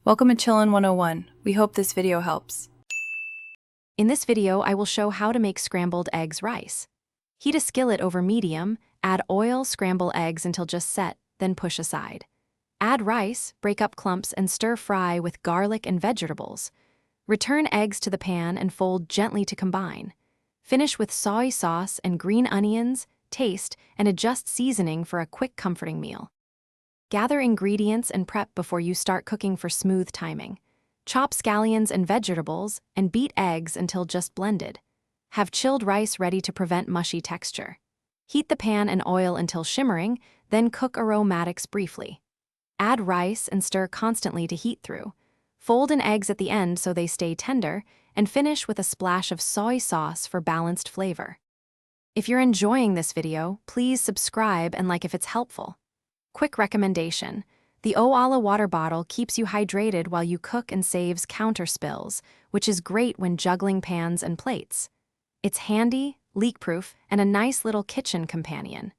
Welcome to Chillin' 101. We hope this video helps. In this video, I will show how to make scrambled eggs rice. Heat a skillet over medium, add oil, scramble eggs until just set, then push aside. Add rice, break up clumps, and stir fry with garlic and vegetables. Return eggs to the pan and fold gently to combine. Finish with soy sauce and green onions, taste, and adjust seasoning for a quick, comforting meal. Gather ingredients and prep before you start cooking for smooth timing. Chop scallions and vegetables and beat eggs until just blended. Have chilled rice ready to prevent mushy texture. Heat the pan and oil until shimmering, then cook aromatics briefly. Add rice and stir constantly to heat through. Fold in eggs at the end so they stay tender, and finish with a splash of soy sauce for balanced flavor. If you're enjoying this video, please subscribe and like if it's helpful. Quick recommendation: the Owala water bottle keeps you hydrated while you cook and saves counter spills, which is great when juggling pans and plates. It's handy, leak-proof, and a nice little kitchen companion.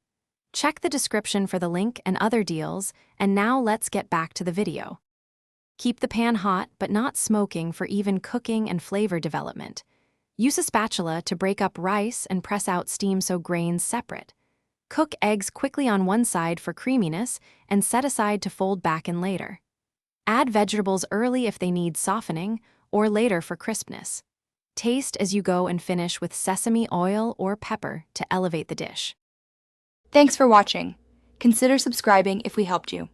Check the description for the link and other deals, and now let's get back to the video. Keep the pan hot but not smoking for even cooking and flavor development. Use a spatula to break up rice and press out steam so grains separate. Cook eggs quickly on one side for creaminess and set aside to fold back in later. Add vegetables early if they need softening, or later for crispness. Taste as you go and finish with sesame oil or pepper to elevate the dish. Thanks for watching. Consider subscribing if we helped you.